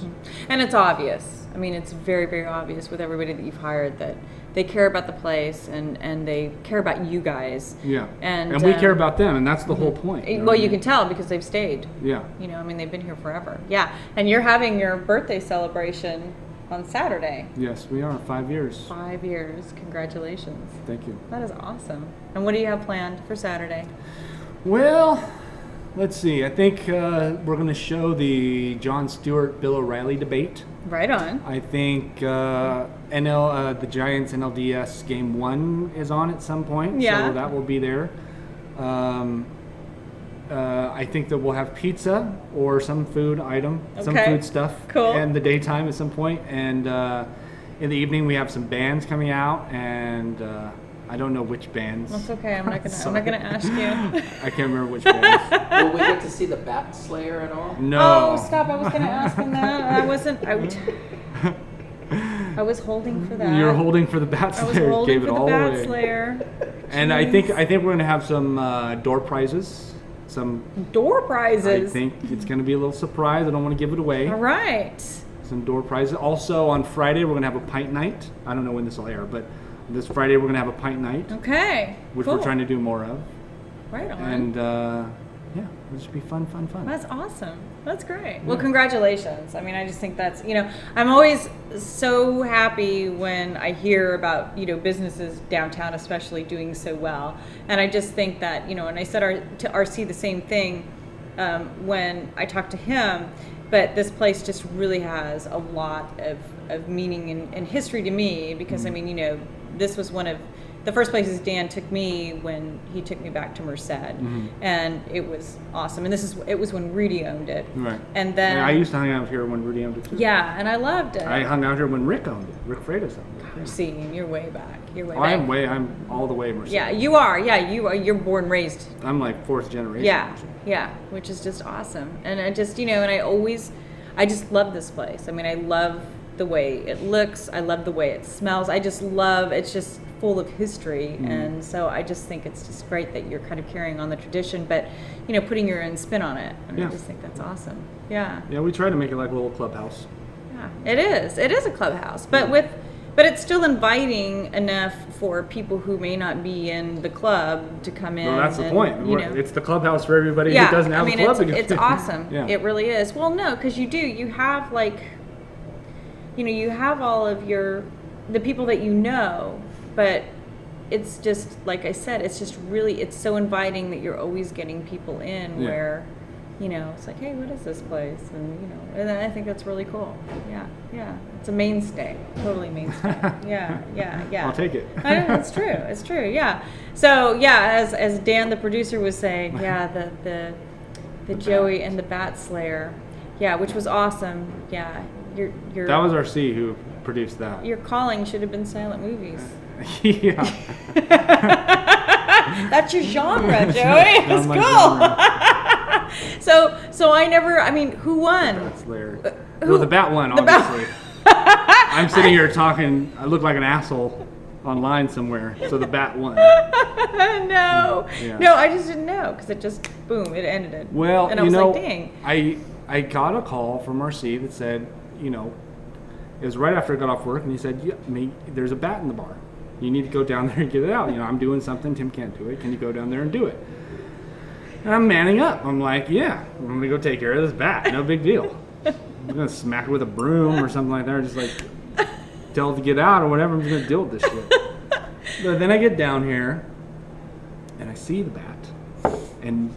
And it's obvious. I mean, it's very, very obvious with everybody that you've hired that they care about the place and they care about you guys. Yeah. And we care about them, and that's the whole point. You know well, what I you mean? can tell because they've stayed. Yeah. You know, I mean, they've been here forever. Yeah. And you're having your birthday celebration on Saturday. Yes, we are. 5 years. 5 years. Congratulations. Thank you. That is awesome. And what do you have planned for Saturday? Well, let's see. I think we're going to show the Jon Stewart Bill O'Reilly debate. Right on. I think the Giants NLDS Game 1 is on at some point, Yeah. so that will be there. I think that we'll have pizza or some food item, some Okay. food stuff Cool. in the daytime at some point. And in the evening, we have some bands coming out, and I don't know which bands. That's okay. I'm not Sorry. gonna ask you. I can't remember which bands. Will we get to see the Bat Slayer at all? No. Oh, stop! I was gonna ask him that. I wasn't. I was holding for that. You're holding for the Bat I was Slayer. holding Gave it for the all Bat away. Slayer. And I think we're going to have some door prizes. Some. Door prizes. I think it's going to be a little surprise. I don't want to give it away. All right. Some door prizes. Also on Friday we're going to have a pint night. I don't know when this will air, but this Friday we're going to have a pint night, Okay. which cool. we're trying to do more of. Right on. And yeah, it'll just be fun. That's awesome. That's great. Well, congratulations. I mean, I just think that's, I'm always so happy when I hear about, businesses downtown especially doing so well. And I just think that, and I said to RC the same thing when I talked to him, but this place just really has a lot of meaning and history to me because, I mean, this was one of the first places Dan took me when he took me back to Merced, and it was awesome. And it was when Rudy owned it. Right. And then I used to hang out here when Rudy owned it too. yeah, and I loved it. I hung out here when Rick owned it. Rick Freitas owned it. See, you're way back. You're way back. I'm all the way Merced. Yeah, you are. Yeah, you are. You're born and raised. I'm like fourth generation. Yeah, which is just awesome. And I just, and I just love this place. I mean, I love the way it looks. I love the way it smells. It's just full of history. And so I just think it's just great that you're kind of carrying on the tradition, but, putting your own spin on it. And Yeah. I just think that's awesome. Yeah. Yeah, we try to make it like a little clubhouse. Yeah. It is. It is a clubhouse, but it's still inviting enough for people who may not be in the club to come in. Well, that's the and, point. It's the clubhouse for everybody who doesn't have a club. It's awesome. Yeah. It really is. Well, no, because you have you have all of the people that but it's just, like I said, it's just really, it's so inviting that you're always getting people in where, it's like, hey, what is this place? And I think that's really cool. Yeah. It's a mainstay. Totally mainstay. Yeah. I'll take it. I know, it's true. Yeah. So yeah, as Dan the producer was saying, yeah, the Joey and the Bat Slayer, yeah, which was awesome. Yeah, your That was RC who produced that. your calling should have been silent movies. Yeah. That's your genre, Joey. Not It's my cool. So who won? Bat Slayer. Who- Well, the Bat won, the Bat- obviously. I'm sitting here talking. I look like an asshole online somewhere. So the Bat won. No, Yeah. no, I just didn't know because it just boom, it ended it. Well, and I was like, dang. I got a call from RC that said, it was right after I got off work, and he said, there's a bat in the bar. You need to go down there and get it out. I'm doing something. Tim can't do it. Can you go down there and do it? And I'm manning up. I'm like, yeah, I'm going to go take care of this bat. No big deal. I'm going to smack it with a broom or something like that, or just like tell it to get out or whatever. I'm just going to deal with this shit. But then I get down here, and I see the bat, and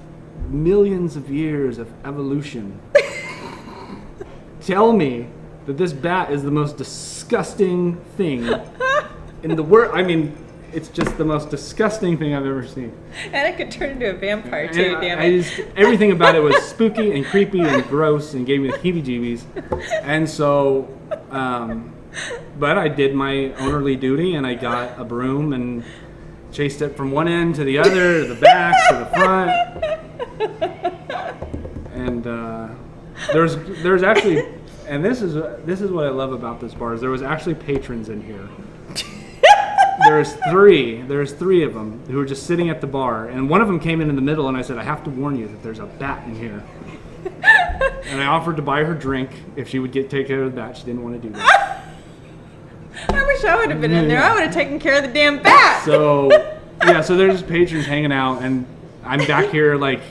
millions of years of evolution tell me that this bat is the most disgusting thing in the world. I mean, it's just the most disgusting thing I've ever seen. And it could turn into a vampire too, And damn I it. just, everything about it was spooky and creepy and gross and gave me the heebie-jeebies. And so, but I did my ownerly duty and I got a broom and chased it from one end to the other, to the back, to the front. And there's actually, and this is what I love about this bar, is there was actually patrons in here. There's three of them who were just sitting at the bar, and one of them came in the middle, and I said, I have to warn you that there's a bat in here. And I offered to buy her drink if she would take care of the bat. She didn't want to do that. I wish I would have been in there. I would have taken care of the damn bat. So, yeah, so there's patrons hanging out, and I'm back here like,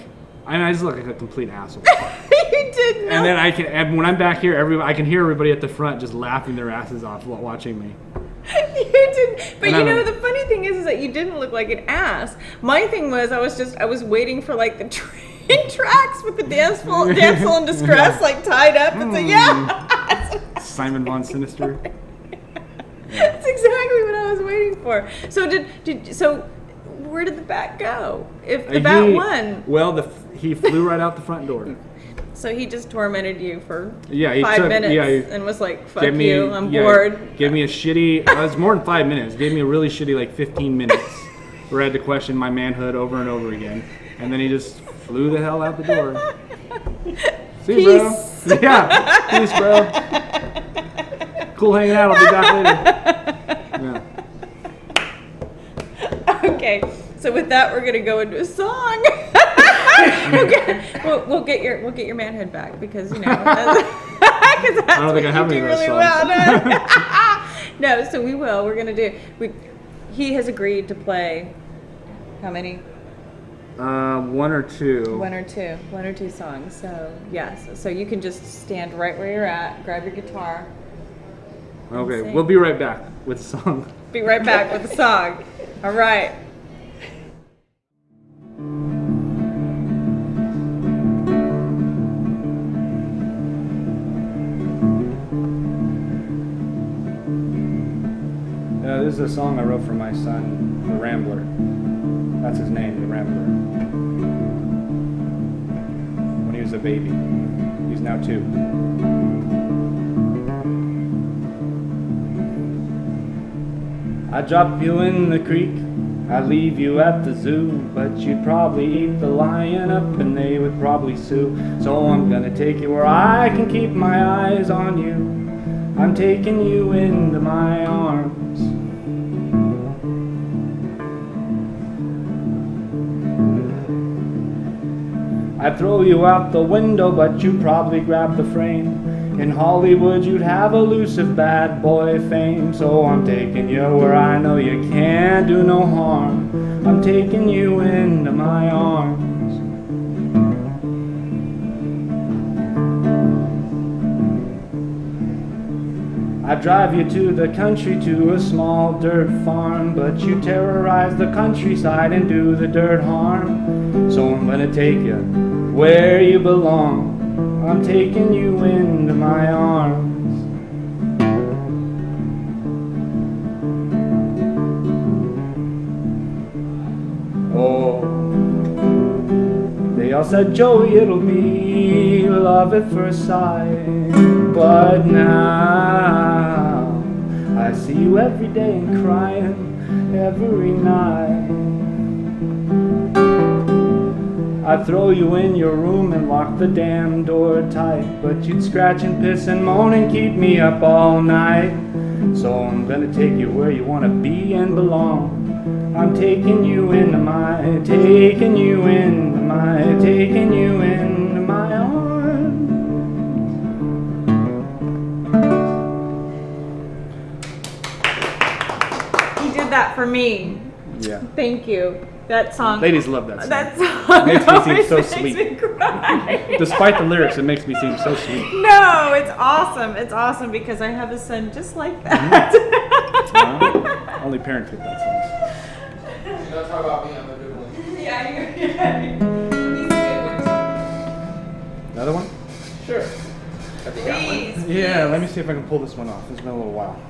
I just look like a complete asshole. You did not. And then and when I'm back here, I can hear everybody at the front just laughing their asses off while watching me. You did, but And you I'm know like- the funny thing is that you didn't look like an ass. My thing was I was waiting for like the train tracks with the damsel in distress like tied up. It's like yeah, Simon Von Sinister. that's exactly what I was waiting for. So where did the bat go? If the bat won, Well, he flew right out the front door. so he just tormented you for Yeah, he 5 took- minutes yeah, he and was like, "Fuck Gave me, you, I'm bored." Gave me a shitty. It was more than 5 minutes. Gave me a really shitty like 15 minutes, where I had to question my manhood over and over again, and then he just flew the hell out the door. See you, Peace. bro. Yeah, peace, bro. Cool hanging out. I'll be back later. Yeah. Okay, so with that, we're gonna go into a song. We'll get your manhood back because you know. Because that's I don't think I have what any you of do those really well. No, so we will. We're gonna do. He has agreed to play. How many? One or two. One or two songs. So yes, so you can just stand right where you're at, grab your guitar. Okay, sing. we'll be right back with a song. Be right back with the song. All right. This is a song I wrote for my son, the Rambler. That's his name, the Rambler. When he was a baby. He's now 2. I drop you in the creek, I leave you at the zoo, but you'd probably eat the lion up and they would probably sue. So I'm gonna take you where I can keep my eyes on you. I'm taking you into my arms. I'd throw you out the window, but you'd probably grab the frame. In Hollywood, you'd have elusive bad boy fame. So I'm taking you where I know you can't do no harm. I'm taking you into my arms. I drive you to the country to a small dirt farm, but you terrorize the countryside and do the dirt harm. So I'm gonna take you where you belong. I'm taking you into my arms. Oh, they all said, Joey, it'll be love at first sight. But now I see you every day and crying every night. I'd throw you in your room and lock the damn door tight, but you'd scratch and piss and moan and keep me up all night. So I'm gonna take you where you wanna be and belong. I'm taking you into my arms. He did that for me. Yeah. Thank you. That song. Ladies love that song. That song Makes me seem so always sweet. makes me cry. Despite the lyrics, it makes me seem so sweet. No, it's awesome. It's awesome because I have a son just like that. Only parents get that song. Don't talk about me, I'm a good one. Yeah, he's a good one. Another one? Sure. Have you got one? Please. Yeah, let me see if I can pull this one off. It's been a little while.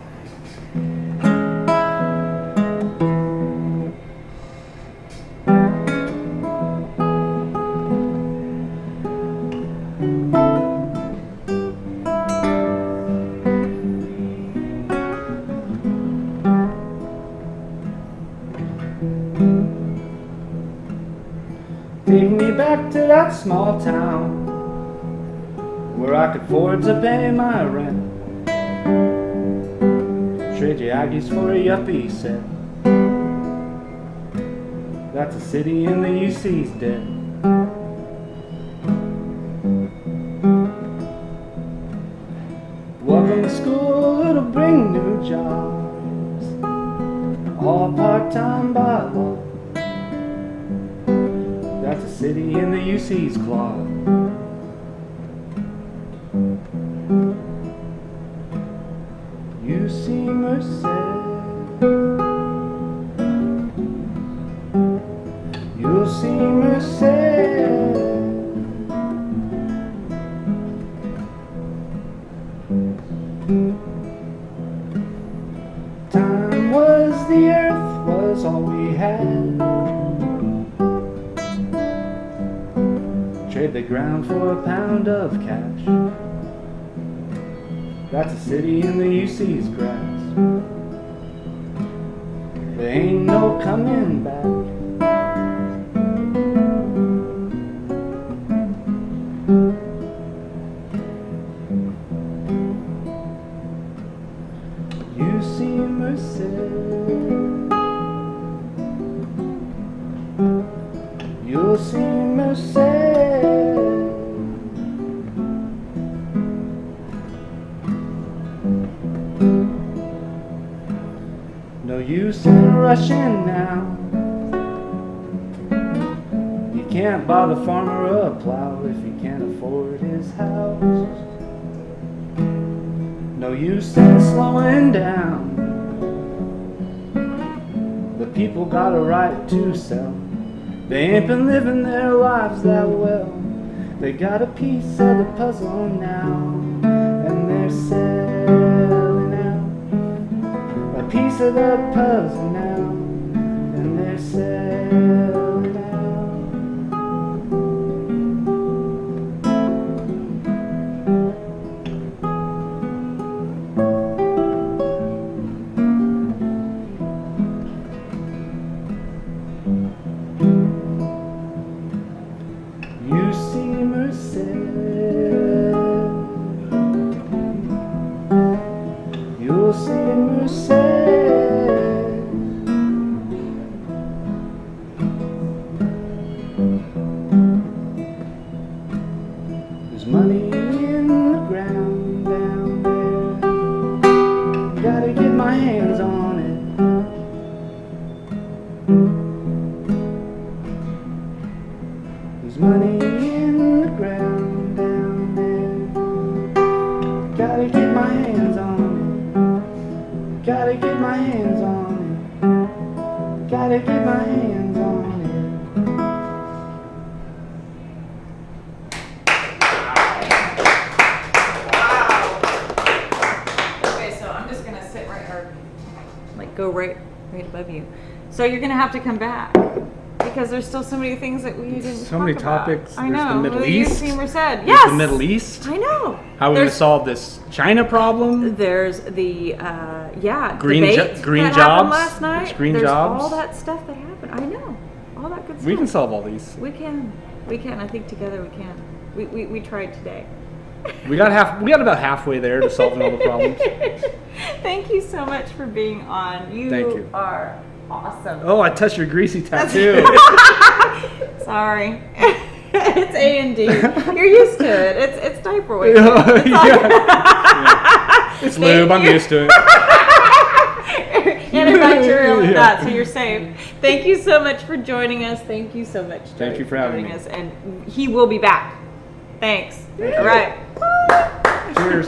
Take me back to that small town where I could afford to pay my rent. Trade your Aggies for a yuppie set. That's a city in the UC's dead. Welcome to school, it'll bring new jobs, all part-time by law. That's a city in the UC's claw. UC Merced, UC Merced. Time was the earth, was all we had. Trade the ground for a pound of cash. That's a city in the UC's grass. There ain't no coming back. UC Merced, UC Merced. No use in rushing now. You can't buy the farmer a plow if he can't afford his house. No use in slowing down. The people got a right to sell. They ain't been living their lives that well. They got a piece of the puzzle now, and they're selling out a piece of the puzzle now, and they're selling out. UC Merced, UC Merced. There's money in the ground down there. Gotta get my hands on it. There's money in the ground down there. Gotta get my hands on it. Gotta get my hands on it. Gotta get my hands on it. Okay, so I'm just gonna sit right here, like go right above you. So you're gonna have to come back because there's still so many things that we didn't. So many talk about. topics. I There's know. the Middle Well, East. You said There's yes. the Middle East. I know. How are we going to There's- solve this China problem? There's the Green debate green that jobs. happened last night. There's green There's jobs. all that stuff that happened. I know. All that good stuff. We can solve all these. We can. We can. I think together we can. We tried today. We got about halfway there to solving all the problems. Thank you so much for being on. Thank you. Are awesome. Oh, I touched your greasy tattoo. Sorry. It's A&D. You're used to it. It's diaper weight. It's lube. I'm used to it. Antibacterial and Yeah. that, so you're safe. Thank you so much for joining us. Thank you so much. Thank Joey, you for having joining me. us, and he will be back. Thanks. Thank All you. right. Cheers.